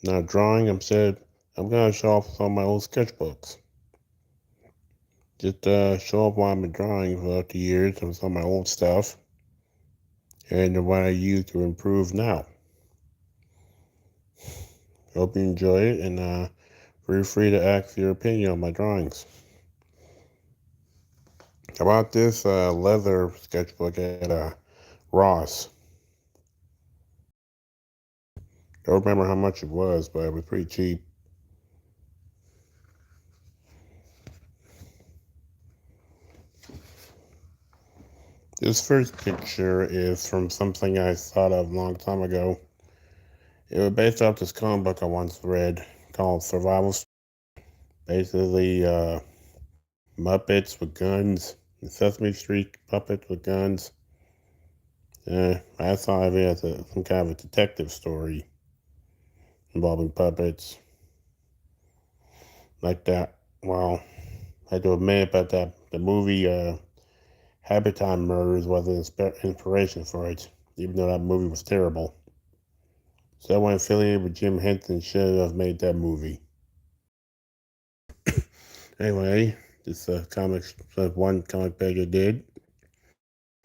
Not drawing, instead, I'm going to show off some of my old sketchbooks. Just show off what I've been drawing throughout the years and some of my old stuff and what I use to improve now. Hope you enjoy it and feel free to ask your opinion on my drawings. How about this leather sketchbook at Ross? Don't remember how much it was, but it was pretty cheap. This first picture is from something I thought of a long time ago. It was based off this comic book I once read called Survival. Basically, Muppets with guns, Sesame Street puppets with guns. I saw it as some kind of a detective story involving puppets like that. Well, I had to admit about that the movie Habitat Murders was an inspiration for it, even though that movie was terrible. Someone affiliated with Jim Henson should have made that movie. Anyway, this one comic page I did.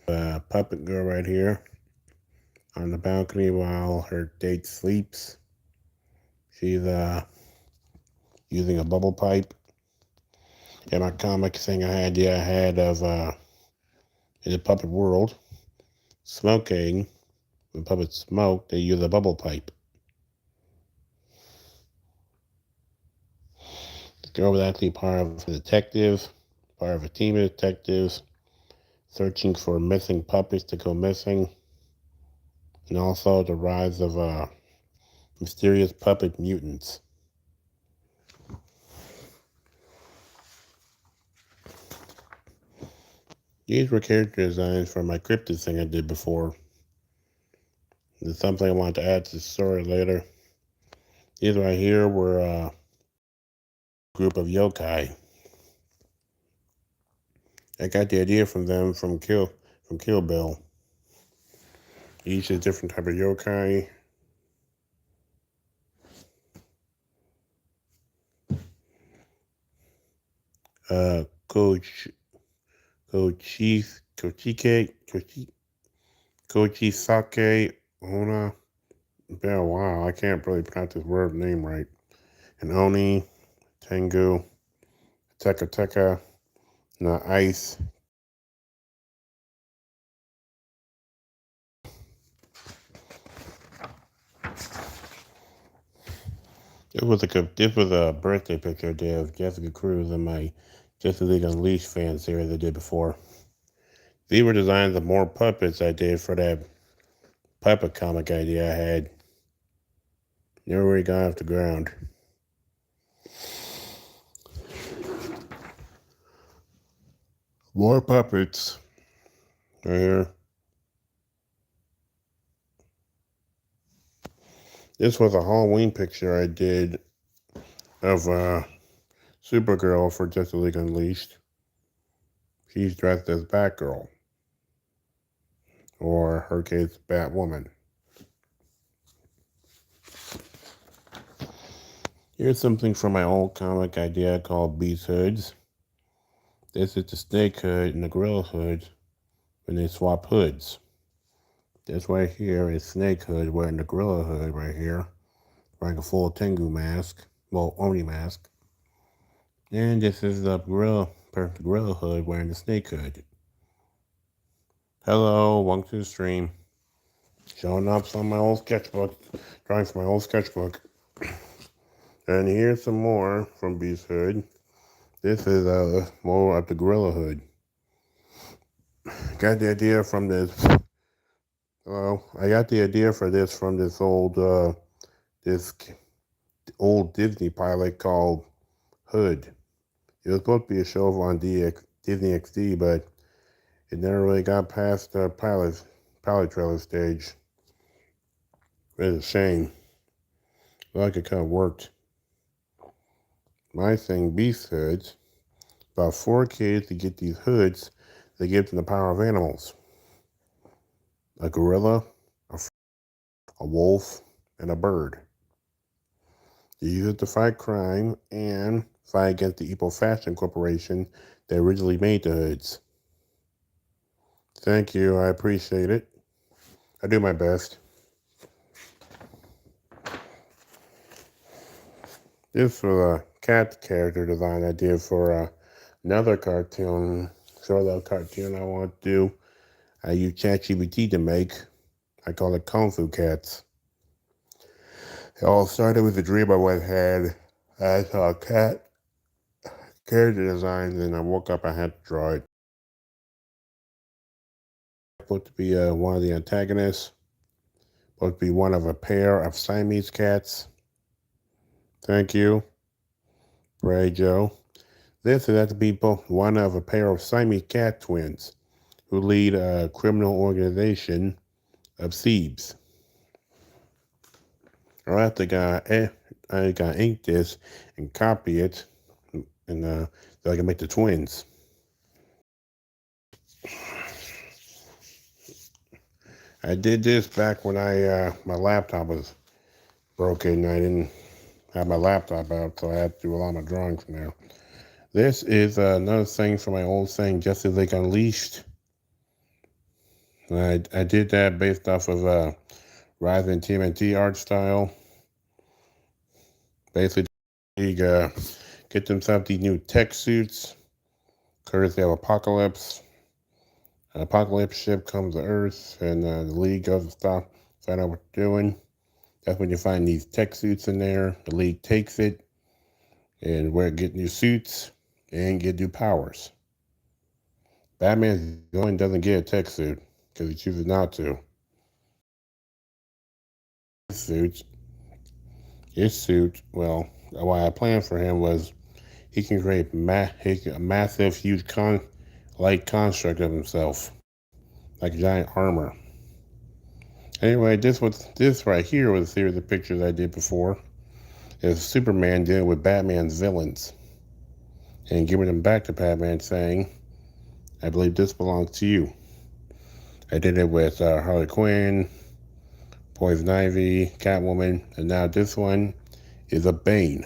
Puppet girl right here on the balcony while her date sleeps. She's using a bubble pipe. In my comic thing I had of in the puppet world, smoking. When puppets smoke, they use a bubble pipe. The girl was actually part of a detective, part of a team of detectives searching for missing puppies to go missing, and also the rise of mysterious puppet mutants. These were character designs for my cryptid thing I did before. There's something I wanted to add to the story later. These right here were a group of yokai. I got the idea from them from Kill Bill. Each is a different type of yokai. Coach Kochisake Ona. Yeah, wow, I can't really pronounce this word name right. And Oni, Tengu, Teka Teka, Na Ice. This was a birthday picture I did of Jessica Cruz and my Justice League Unleashed fan series I did before. These were designs of more puppets I did for that puppet comic idea I had. Never really got off the ground. More puppets right here. This was a Halloween picture I did of Supergirl for Justice League Unleashed. She's dressed as Batgirl, or her case, Batwoman. Here's something from my old comic idea called Beast Hoods. This is the snake hood and the gorilla hood when they swap hoods. This right here is Snake Hood wearing the gorilla hood right here, wearing a full Tengu mask, well, Oni mask. And this is the gorilla hood wearing the snake hood. Hello, welcome to the stream. Showing up some of my old sketchbook, drawings from my old sketchbook. And here's some more from Beast Hood. This is more of the gorilla hood. Got the idea from this. I got the idea for this from this old Disney pilot called Hood. It was supposed to be a show on Disney XD, but it never really got past the pilot trailer stage. It's a shame. Like it kind of worked. My thing, Beast Hoods. About 4 kids to get these hoods. They give them the power of animals. A gorilla, a wolf, and a bird. Use it to fight crime and fight against the evil fashion corporation that originally made the hoods. Thank you. I appreciate it. I do my best. This was a cat character design I did for another cartoon, short-lived cartoon I want to do. I use ChatGPT to make. I call it Kung Fu Cats. It all started with a dream I once had. I saw a cat character design, and I woke up, I had to draw it. Supposed to be one of the antagonists. Supposed to be one of a pair of Siamese cats. Thank you, Bray Joe. This is to be both one of a pair of Siamese cat twins who lead a criminal organization of thieves. I have to I got ink this and copy it, and so I can make the twins. I did this back when my laptop was broken. I didn't have my laptop out, so I had to do a lot of my drawings now. This is another thing from my old thing, Justice League Unleashed. I did that based off of Rise in TMNT art style. Basically, get themselves these new tech suits, courtesy of Apocalypse. An apocalypse ship comes to Earth, and the League goes to stop, find out what they're doing. That's when you find these tech suits in there. The League takes it, and get new suits, and get new powers. Batman doesn't get a tech suit, because he chooses not to. His suit, well, what I planned for him was he can create a massive, huge light construct of himself, like giant armor. Anyway, this right here was a series of pictures I did before. It's Superman dealing with Batman's villains and giving them back to Batman, saying, "I believe this belongs to you." I did it with Harley Quinn, Poison Ivy, Catwoman, and now this one is a Bane.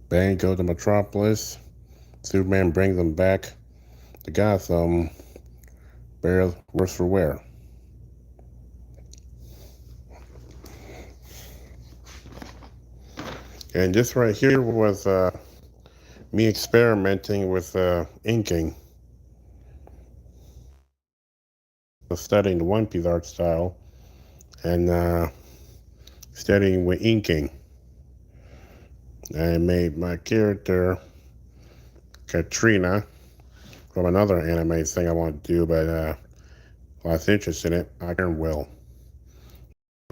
Bane goes to Metropolis. Superman brings them back to Gotham. Bears worse for wear. And this right here was me experimenting with inking. Studying the One Piece art style and studying with inking. I made my character Katrina from another anime thing I want to do, but I was interested in it. I can will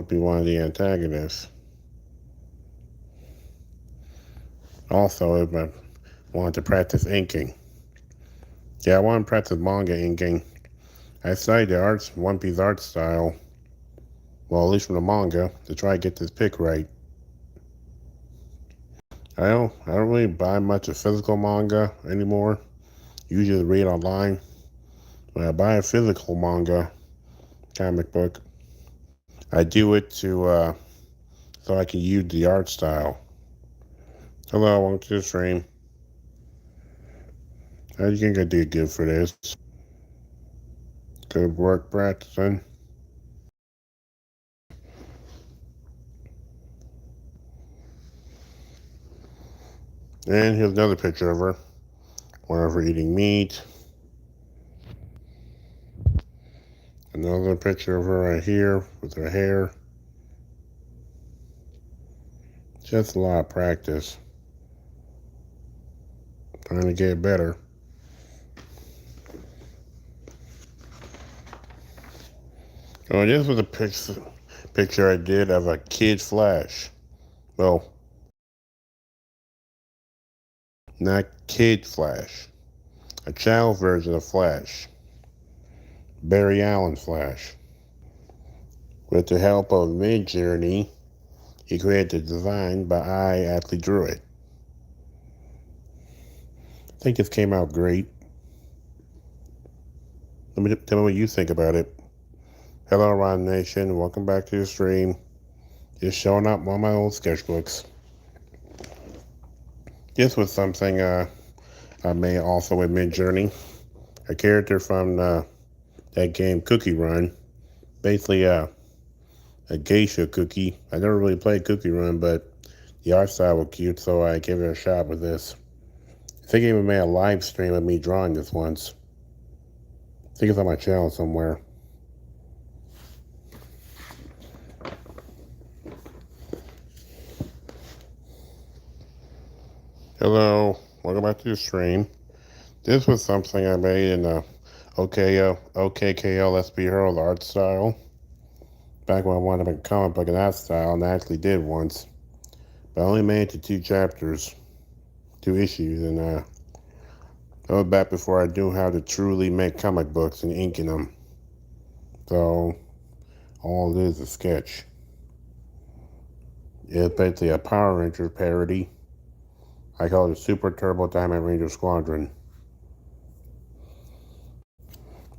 be one of the antagonists. Also, if I wanted to practice inking. Yeah, I want to practice manga inking. I studied the One Piece art style, well, at least from the manga, to try to get this pick right. I don't really buy much of physical manga anymore. Usually read online. When I buy a physical manga, comic book, I do it so I can use the art style. Hello, welcome to the stream. I think I did good for this. Good work practicing. And here's another picture of her. One of her eating meat. Another picture of her right here with her hair. Just a lot of practice. Trying to get better. Oh, this was a picture I did of a Kid Flash. Well, not Kid Flash. A child version of Flash. Barry Allen Flash. With the help of Midjourney, he created the design, but I actually drew it. I think this came out great. Tell me what you think about it. Hello, Ron Nation. Welcome back to the stream. Just showing up one of my old sketchbooks. This was something I made also with Midjourney. A character from that game Cookie Run. Basically a geisha cookie. I never really played Cookie Run, but the art style was cute, so I gave it a shot with this. I think I even made a live stream of me drawing this once. I think it's on my channel somewhere. Hello, welcome back to the stream. This was something I made in OKKL Let's Be Heroes art style. Back when I wanted to make a comic book in that style, and I actually did once. But I only made it to 2 chapters, 2 issues, and that was back before I knew how to truly make comic books and ink in them. So, all it is a sketch. It's basically a Power Rangers parody. I call it a Super Turbo Diamond Ranger Squadron.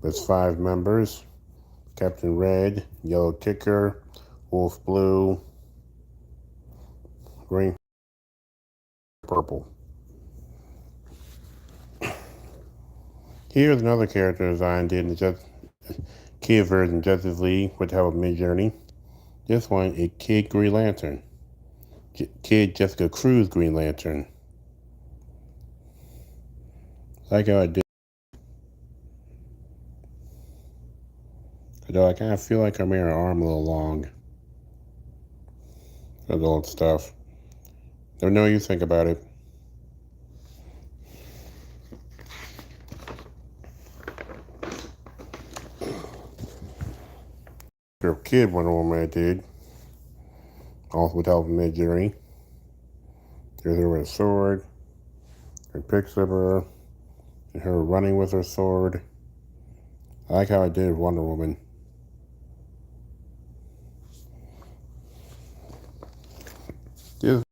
There's 5 members: Captain Red, Yellow Kicker, Wolf Blue, Green, Purple. Here's another character design did in the Kid version Justice League with the help of Midjourney. This one is Kid Green Lantern. Kid Jessica Cruz Green Lantern. Like how I did. Although I kind of feel like I made her arm a little long. That old stuff. Don't know what you think about it. Your Kid Wonder Woman I did. Also with help of Midjourney. There's her with a sword. Her picks of her. And her running with her sword. I like how I did Wonder Woman. This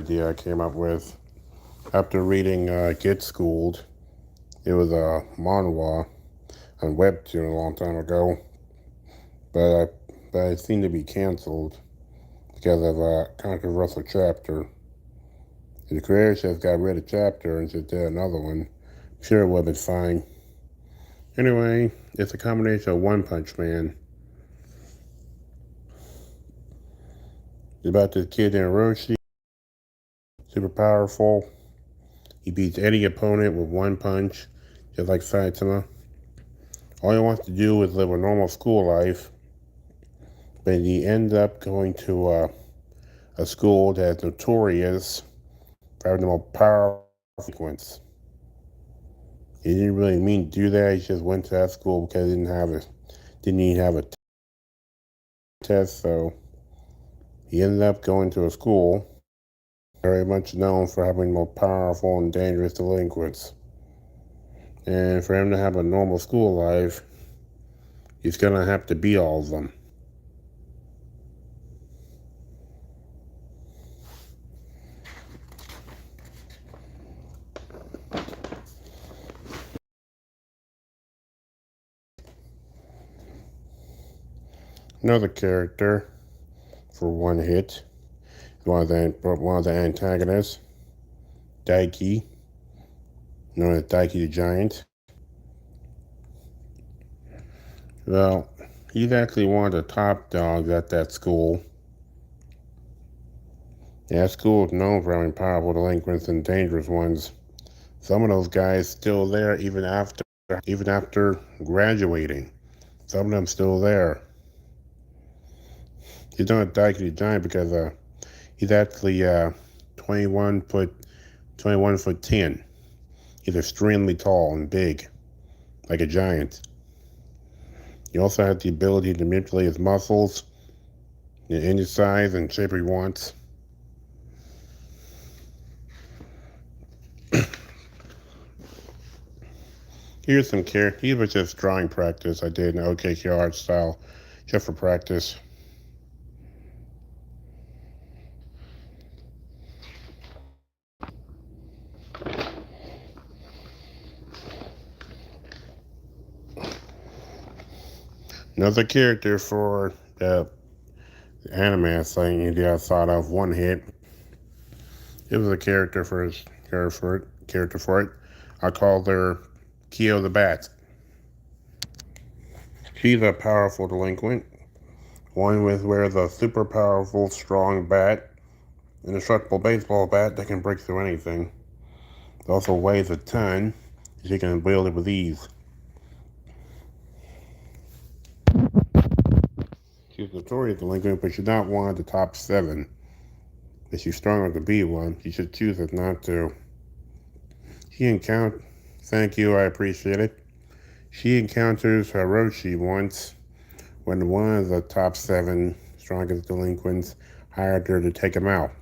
idea I came up with after reading Get Schooled. It was a manhwa on Webtoon a long time ago, but it seemed to be canceled because of a controversial chapter. The creator just got rid of the chapter and just did another one. I'm sure it would have been fine. Anyway, it's a combination of One Punch Man. It's about this kid named Roshi, super powerful. He beats any opponent with one punch, just like Saitama. All he wants to do is live a normal school life, but he ends up going to a school that's notorious for having the most powerful sequence. He didn't really mean to do that. He just went to that school because he didn't even have a test. So he ended up going to a school very much known for having the most powerful and dangerous delinquents. And for him to have a normal school life, he's gonna have to beat all of them. Another character for one hit, one of the antagonists, Daiki, known as Daiki the Giant. Well, he's actually one of the top dogs at that school. That school is known for having powerful delinquents and dangerous ones. Some of those guys still there even after graduating. Some of them still there. He's known as Daiki the Giant because he's actually 21 foot 10. He's extremely tall and big, like a giant. He also has the ability to manipulate his muscles in any size and shape he wants. Here's some characters. These was just drawing practice I did in OKK art style, just for practice. Another character for the anime thing I thought of one hit. It was a character for it. I called her Keo the Bat. She's a powerful delinquent, one with wears a super powerful, strong bat, an indestructible baseball bat that can break through anything. It also weighs a ton, and she can wield it with ease. She's a notorious delinquent, but she's not one of the top 7. If she's strong enough to be one, she should choose it not to. She encountered. Thank you, I appreciate it. She encounters Hiroshi once when one of the top 7 strongest delinquents hired her to take him out.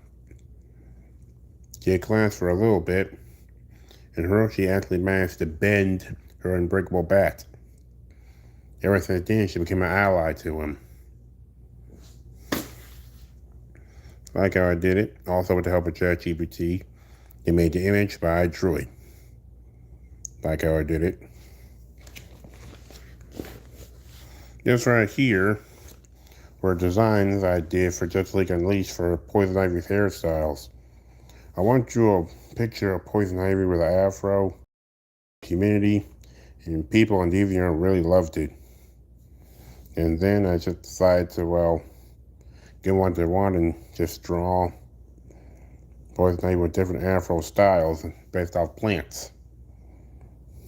She had class for a little bit, and Hiroshi actually managed to bend her unbreakable bat. Ever since then, she became an ally to him. Like how I did it, also with the help of ChatGPT, they made the image by Droid. Like how I did it. This right here were designs I did for Justice League Unleashed for Poison Ivy's hairstyles. I want you a picture of Poison Ivy with an afro, community, and people on DeviantArt really loved it. And then I just decided to, get one they want and just draw Poison Ivy with different afro styles based off plants.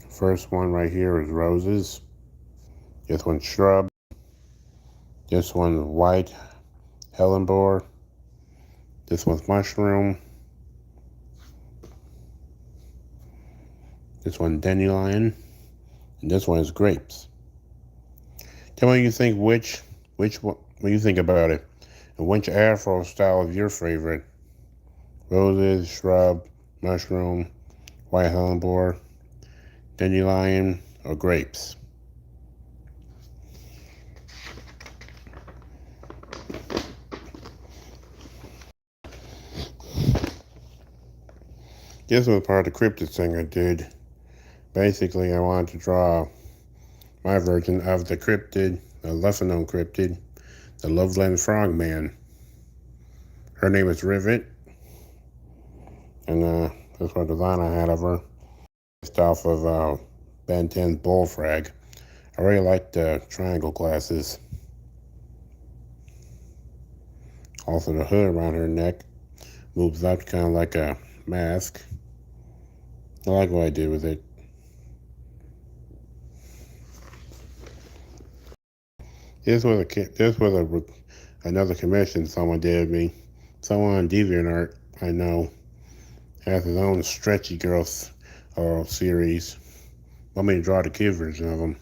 First one right here is roses. This one's shrub. This one's white hellebore. This one's mushroom. This one dandelion. And this one is grapes. Tell me what you think which one, what you think about it. And which afro style is your favorite? Roses, shrub, mushroom, white hellebore, dandelion, or grapes? This was part of the cryptid thing I did. Basically, I wanted to draw my version of the cryptid, the lesser-known cryptid, the Loveland Frogman. Her name is Rivet, and that's what design I had of her, based off of Ben 10's Bullfrag. I really like the triangle glasses. Also, the hood around her neck moves up kind of like a mask. I like what I did with it. This was another commission someone did me. Someone on DeviantArt I know has his own Stretchy Girls series. Want me to draw the kid version of them.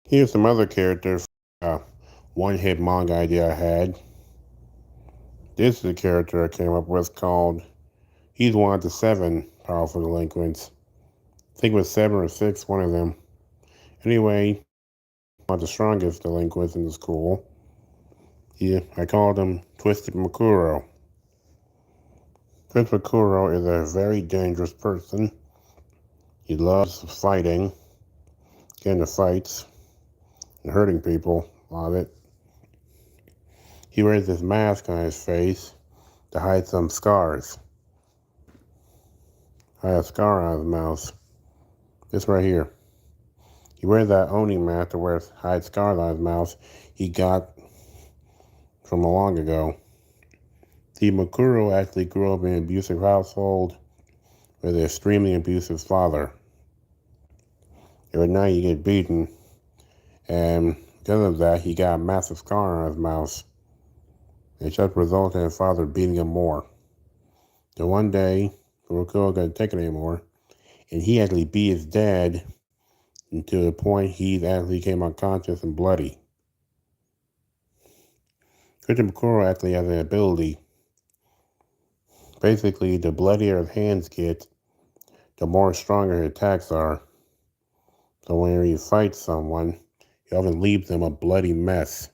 Here's some other characters. One-hit manga idea I had. This is a character I came up with called, he's one of the 7 powerful delinquents. I think it was 7 or 6, one of them. Anyway, one of the strongest delinquents in the school. I called him Twisted Makuro. Twisted Makuro is a very dangerous person. He loves fighting, getting into fights, and hurting people. A lot of it. He wears this mask on his face to hide some scars. I have a scar on his mouth. This right here. He wears that Oni mask to hide scars on his mouth he got from a long ago. See, Makuro actually grew up in an abusive household with an extremely abusive father. Every night he get beaten, and because of that, he got a massive scar on his mouth. It just resulted in his father beating him more. Then one day, Makuro couldn't take it anymore, and he actually beat his dad to the point he actually came unconscious and bloody. Twisted Makuro actually has an ability. Basically, the bloodier his hands get, the more stronger his attacks are. So when he fights someone, he often leaves them a bloody mess.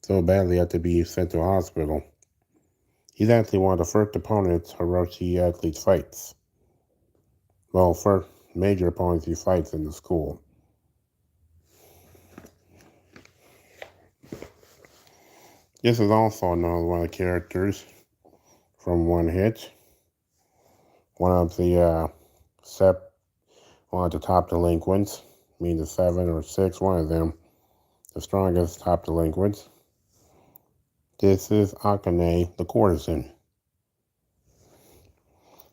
So badly, he had to be sent to a hospital. He's actually one of the first opponents Hiroshi actually fights. Well, first, major opponents he fights in the school. This is also another one of the characters from One Hit. One of the top delinquents, meaning the 7 or 6, one of them, the strongest top delinquents. This is Akane, the courtesan.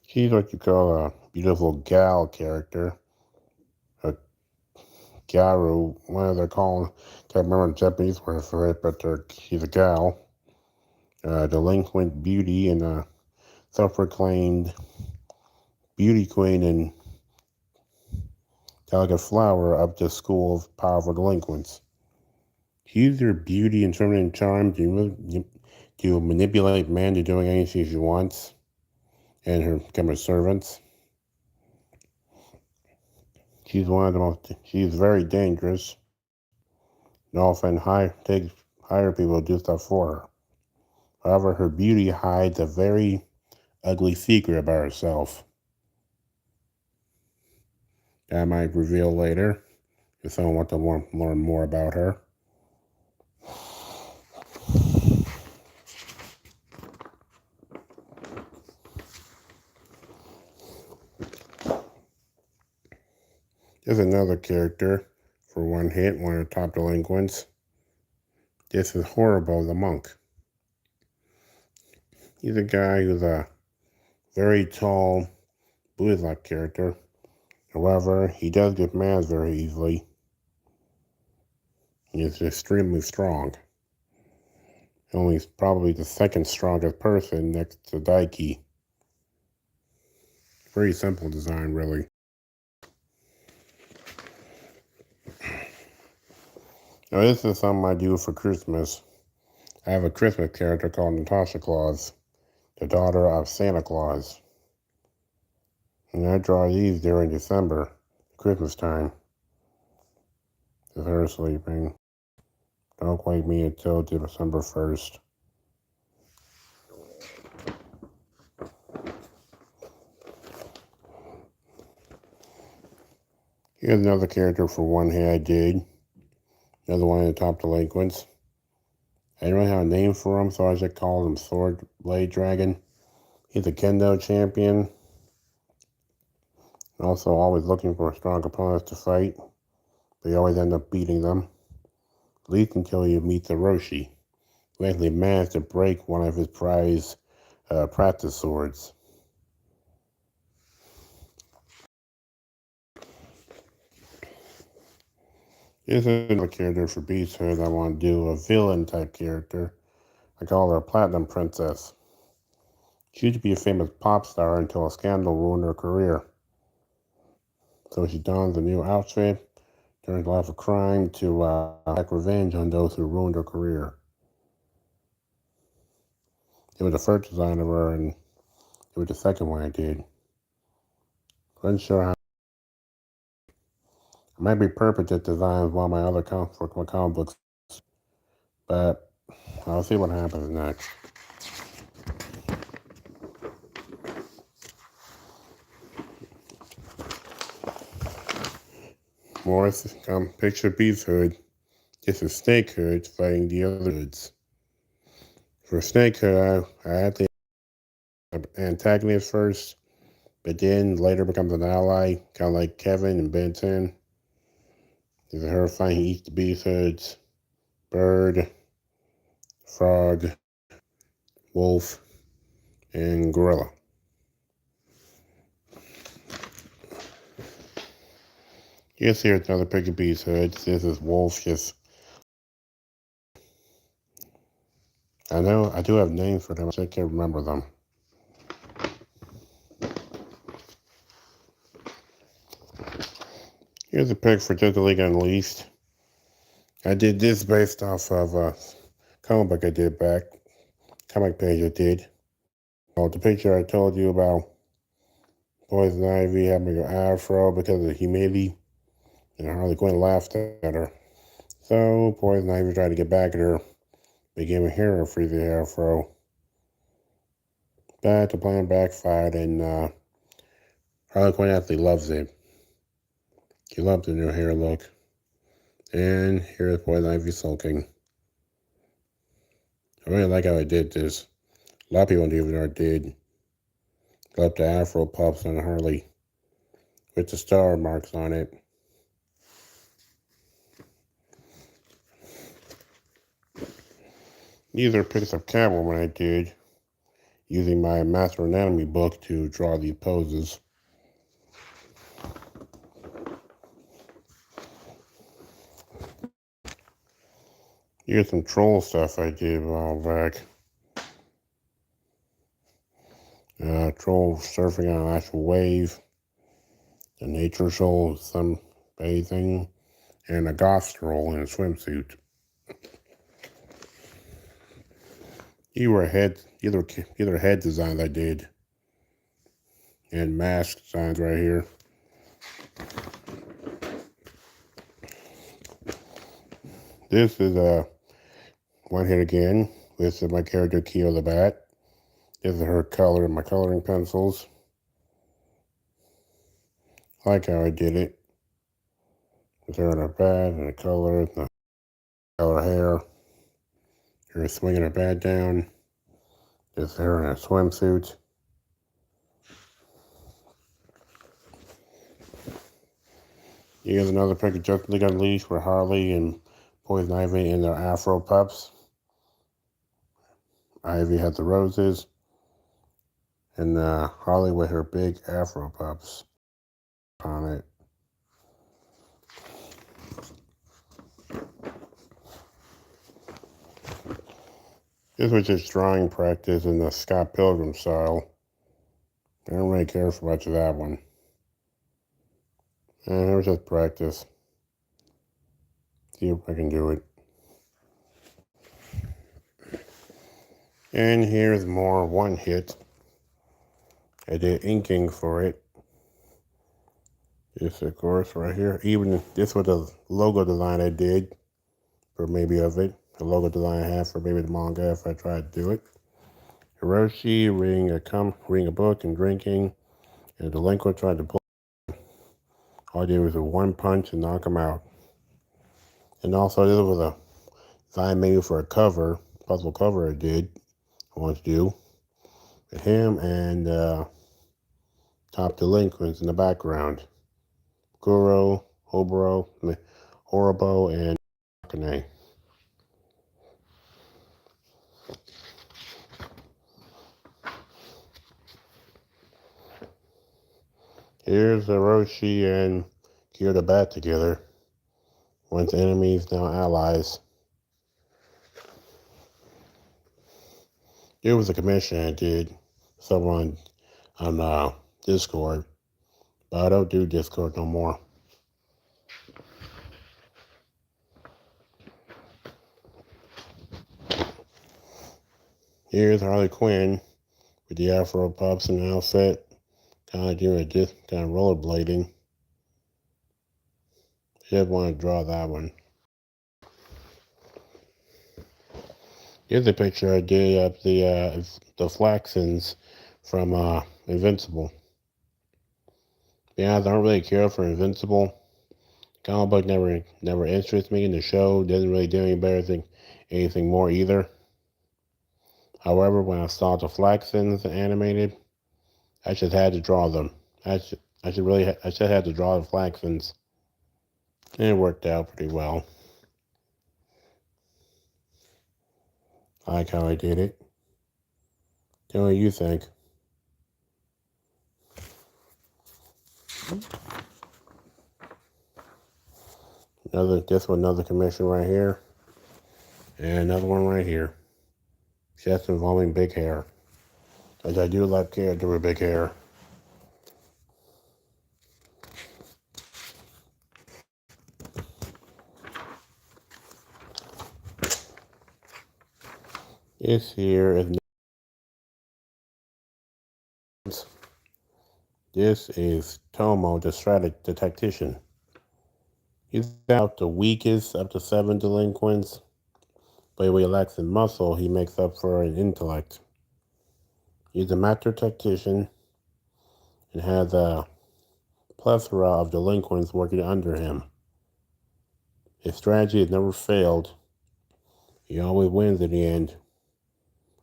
She's what you call a beautiful gal character. A garu, one of they're calling, can't remember the Japanese word for it, but she's a gal. Delinquent beauty and a self-proclaimed beauty queen and delicate flower of the school of powerful delinquents. She uses her beauty and feminine charm to manipulate men to doing anything she wants and become her servants. She's very dangerous and often takes higher people to do stuff for her. However, her beauty hides a very ugly secret about herself that I might reveal later if someone wants to learn more about her. There's another character for One Hit, one of the top delinquents. This is Horrible the monk. He's a guy who's a very tall, Buddhist-like character. However, he does get mad very easily. He is extremely strong. Only probably the second strongest person next to Daiki. Very simple design, really. Now, this is something I do for Christmas. I have a Christmas character called Natasha Claus, the daughter of Santa Claus. And I draw these during December, Christmas time. With her sleeping. Don't wake me until December 1st. Here's another character for One Hit I did. Another one of the top delinquents. I didn't really have a name for him, so I just called him Sword Blade Dragon. He's a kendo champion. Also always looking for strong opponents to fight. But you always end up beating them. At least until you meet the Roshi, who actually managed to break one of his prize practice swords. Here's another character for Beasthood I want to do, a villain type character. I call her a Platinum Princess. She used to be a famous pop star until a scandal ruined her career. So she dons a new outfit, turns life of crime to take revenge on those who ruined her career. It was the first design of her, and it was the second one I did. Wasn't sure how. I might be perfect at designs one of my other comic books, but I'll see what happens next. Morris, picture Beast Hood. This is Snake Hood fighting the other hoods. For Snake Hood, I had the antagonist first, but then later becomes an ally, kind of like Kevin and Ben 10. This is her fighting each the Beast Hoods, Bird, Frog, Wolf, and Gorilla. Here's another picture of Beast Hoods. This is Wolf. I know I do have names for them, I just can't remember them. Here's a pic for Justice League Unleashed. I did this based off of a comic book I did back, comic page I did. Well, the picture I told you about Poison Ivy having an afro because of the humidity, and Harley Quinn laughed at her. So Poison Ivy tried to get back at her, but gave her a freezy afro. But the plan backfired, and Harley Quinn actually loves it. He loved the new hair look. And here's Poison Ivy sulking. I really like how I did this. A lot of people don't even know I did. Left the Afro puffs on Harley with the star marks on it. These are pics of Catwoman I did using my Master Anatomy book to draw these poses. Here's some troll stuff I did a while back. Troll surfing on an actual wave, the nature show, some bathing, and a goth troll in a swimsuit. These were head designs I did, and mask designs right here. This is one hit again with my character Keo the Bat. This is her color, my coloring pencils. I like how I did it. With her and her bat and the color, the color hair. Her swinging her bat down. Just her in a swimsuit. Here's another picture of Justice League Unleashed with Harley and Poison Ivy in their Afro puffs. Ivy had the roses. And Harley with her big Afro puffs on it. This was just drawing practice in the Scott Pilgrim style. I don't really care for much of that one. And it was just practice. See if I can do it. And here's more one hit. I did inking for it. This, of course, right here. Even this was a logo design I did for maybe of it. The logo design I have for maybe the manga if I tried to do it. Hiroshi reading a book and drinking, and the delinquent tried to pull. All I did was a one punch and knock him out. And also, this was a design menu for a puzzle cover I did. I wanted to do with him and top delinquents in the background. Kuro, Horobo, and Akane. Here's Hiroshi and Kyo the Bat together. Once enemies, now allies. It was a commission I did. Someone on Discord. But I don't do Discord no more. Here's Harley Quinn with the Afro puffs and outfit. Kind of doing kind of rollerblading. Just want to draw that one. Here's a picture I did of the Flaxons from Invincible. Yeah, I don't really care for Invincible. Comic book never interests me in the show. Doesn't really do anything more either. However, when I saw the Flaxons animated, I just had to draw them. I just had to draw the Flaxons. And it worked out pretty well. I like how I did it. Tell me what you think. Another commission right here. And another one right here. Just involving big hair. As I do like character with big hair. This here is This is Tomo, the tactician. He's out the weakest up to 7 delinquents, but when he lacks in muscle, he makes up for in intellect. He's a master tactician and has plethora of delinquents working under him. His strategy has never failed. He always wins in the end,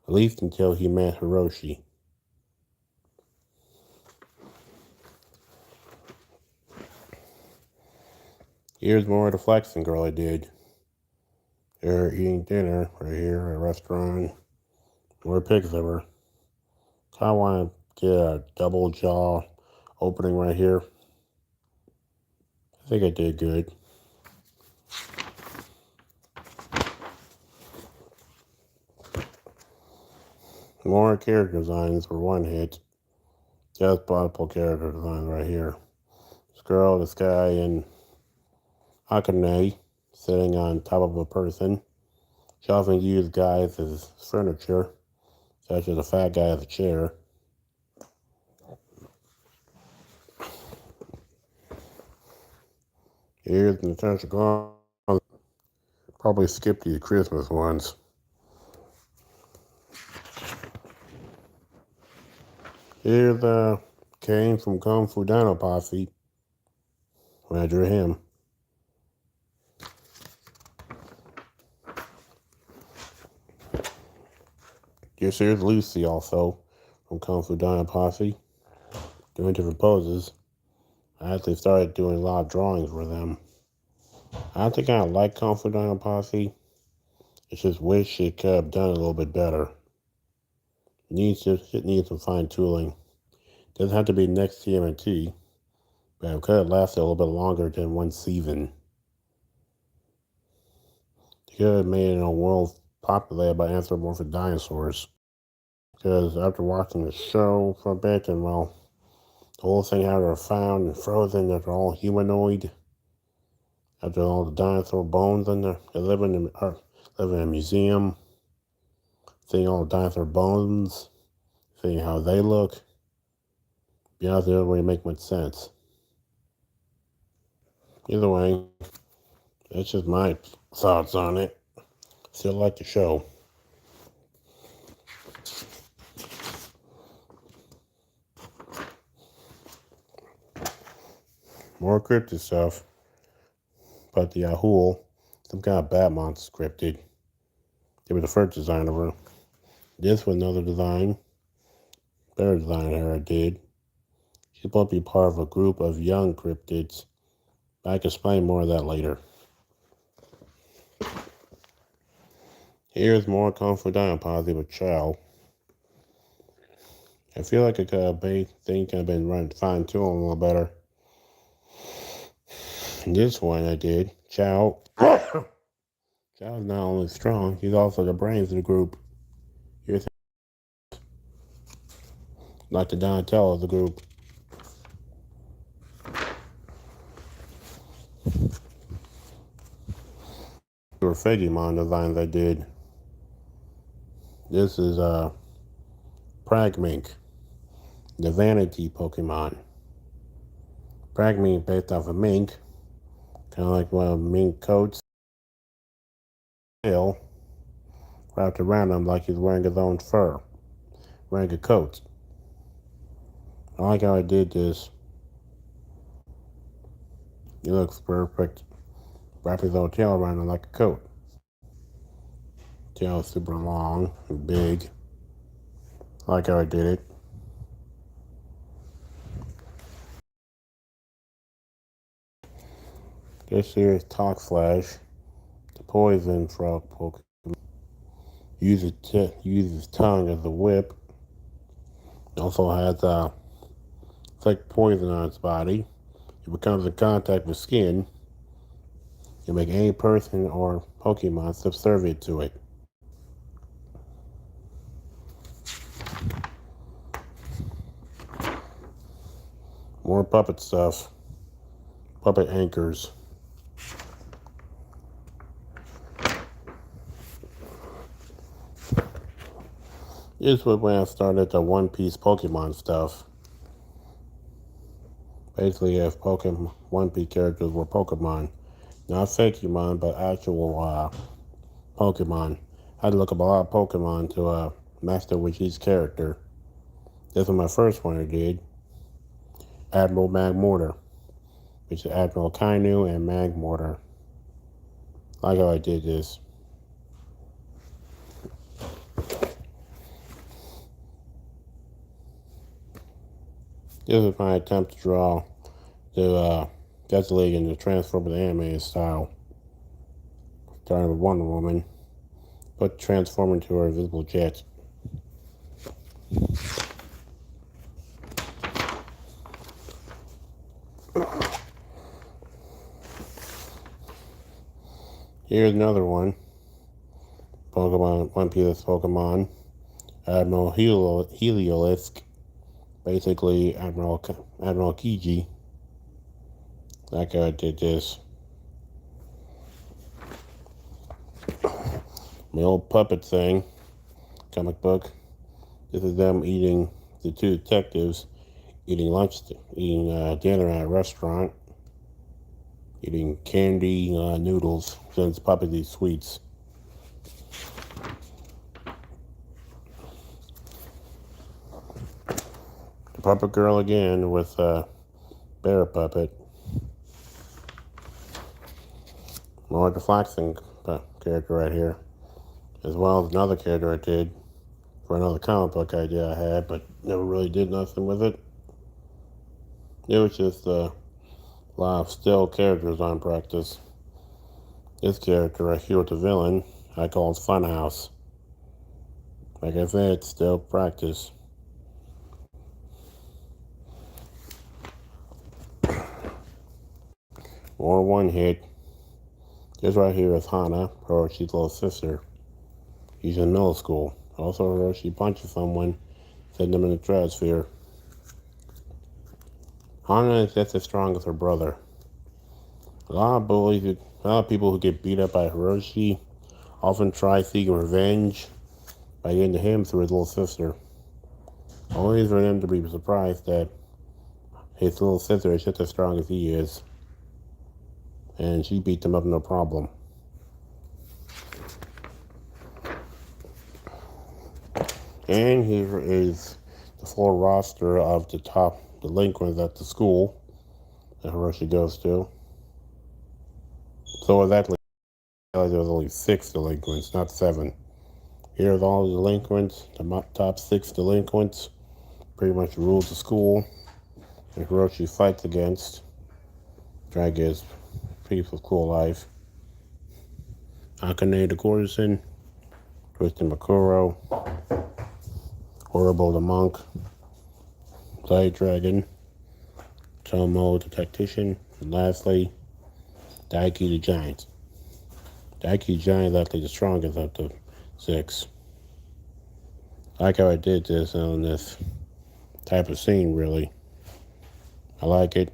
at least until he met Hiroshi. Here's more of the flexing girl I did. They're eating dinner right here at a restaurant. More pics of her. I want to get a double jaw opening right here. I think I did good. More character designs for one hit. Just multiple character designs right here. This girl, this guy, and Akane sitting on top of a person. She often used guys as furniture, such as a fat guy as a chair. Here's Natasha Gone. Probably skipped the Christmas ones. Here's Kane from Kung Fu Dino Posse when I drew him. Yes, here's Lucy also from Kung Fu Dino Posse doing different poses. I actually started doing a lot of drawings for them. I think I like Kung Fu Dino Posse. I just wish it could have done a little bit better. It needs some fine tooling. Doesn't have to be next TMNT, but it could have lasted a little bit longer than one season. It could have made it a world populated by anthropomorphic dinosaurs. Because after watching the show for a bit, and well, the whole thing how they're found and frozen, that they're all humanoid. After all the dinosaur bones in there, they live in a museum, seeing all the dinosaur bones, seeing how they look. To be honest, it doesn't really make much sense. Either way, that's just my thoughts on it. Still like the show. More cryptid stuff. But the Yahoo, some kind of bat monster scripted. They were the first design of her. This was another design. Better design her I did. She's supposed to be part of a group of young cryptids. I can explain more of that later. Here's more Kung Fu Dino Posse with Chow. I feel like it could have been run fine-tuned a little better. And this one I did, Chow. Chow's not only strong, he's also the brains of the group. Here's like the Donatello of the group. Or Fegimon designs I did. This is Pragmink, the vanity Pokemon. Pragmink based off of mink, kind of like one of mink coats. Tail wrapped around him like he's wearing his own fur, wearing a coat. I like how I did this. He looks perfect. Wrap his own tail around him like a coat. Tail is super long and big. I like how I did it. This here is Talk Flash, the poison frog Pokemon. Uses his tongue as a whip. It also has it's like poison on its body. It becomes in contact with skin. You make any person or Pokemon subservient to it. More puppet stuff. Puppet anchors. This was when I started the One Piece Pokemon stuff. Basically, if One Piece characters were Pokemon. Not Fakemon, but actual Pokemon. I had to look up a lot of Pokemon to master with each character. This was my first one I did. Admiral Magmortar. which is Admiral Kainu and Mag Mortar. I like how I did this. This is my attempt to draw the Justice League in the Transformer the anime style. Starting with Wonder Woman, but transform into her invisible jet. Here's another one. Pokemon, One Piece Pokemon. Admiral Heliolisk. Basically, Admiral Kiji. That guy did this. My old puppet thing. Comic book. This is them eating, the two detectives eating dinner at a restaurant. Eating candy noodles, since puppet eats sweets. The puppet girl again with bear puppet. More the Flaxing character right here, as well as another character I did for another comic book idea I had, but never really did nothing with it. It was just a lot of still characters on practice. This character right here with the villain, I call it Funhouse. Like I said, it's still practice. Or one hit. This right here is Hana, Hiroshi's little sister. She's in middle school. Also, Hiroshi punches someone, sending them in the stratosphere. Hana is just as strong as her brother. A lot of people who get beat up by Hiroshi often try seeking revenge by getting to him through his little sister. Only for them to be surprised that his little sister is just as strong as he is. And she beat them up no problem. And here is the full roster of the top delinquents at the school that Hiroshi goes to. So exactly, there was only 6 delinquents, not 7. Here's all the delinquents, the top 6 delinquents, pretty much ruled the school, and Hiroshi fights against, trying to get his peaceful school life. Akane the courtesan, Twisted Makuro, Horrible the monk, Light Dragon, Tomo the tactician, and lastly, Daiki the giant. Daiki the giant is actually the strongest of the 6. I like how I did this on this type of scene, really. I like it.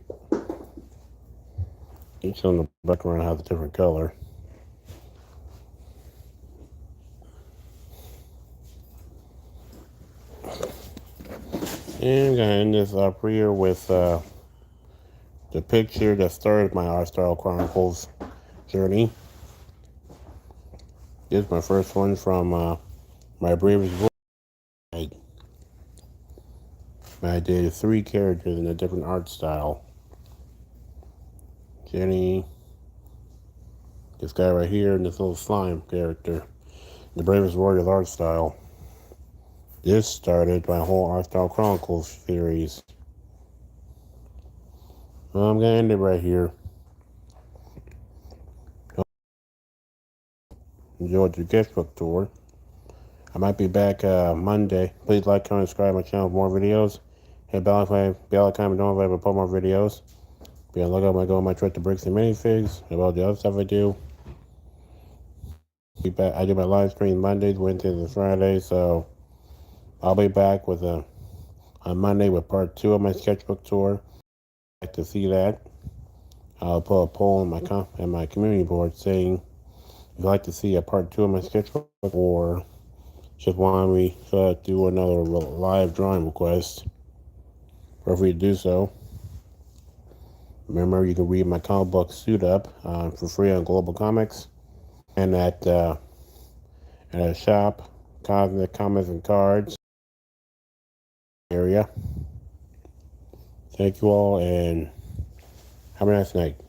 Each on the background has a different color. And I'm going to end this up here with the picture that started my Style Chronicles journey. This is my first one from my bravest voice. I did 3 characters in a different art style. Jenny, this guy right here, and this little slime character. The Bravest Warriors art style. This started my whole Style Chronicles series. Well, I'm going to end it right here. Enjoyed the Sketchbook tour. I might be back Monday. Please like, comment, subscribe my channel for more videos. Hit bell icon, don't know if I put more videos. Be on the lookout when I go on my trip to Bricks and Minifigs, about the other stuff I do. I do my live stream Mondays, Wednesdays, and Fridays, so I'll be back with on Monday with part 2 of my Sketchbook tour. I'd like to see that. I'll put a poll on my community board saying if you'd like to see a part 2 of my Sketchbook, or just want me to do another live drawing request. Feel free to do so. Remember, you can read my comic book Suit Up for free on Global Comics and at a shop, Cosmic Comics and Cards area. Thank you all, and Have a nice night.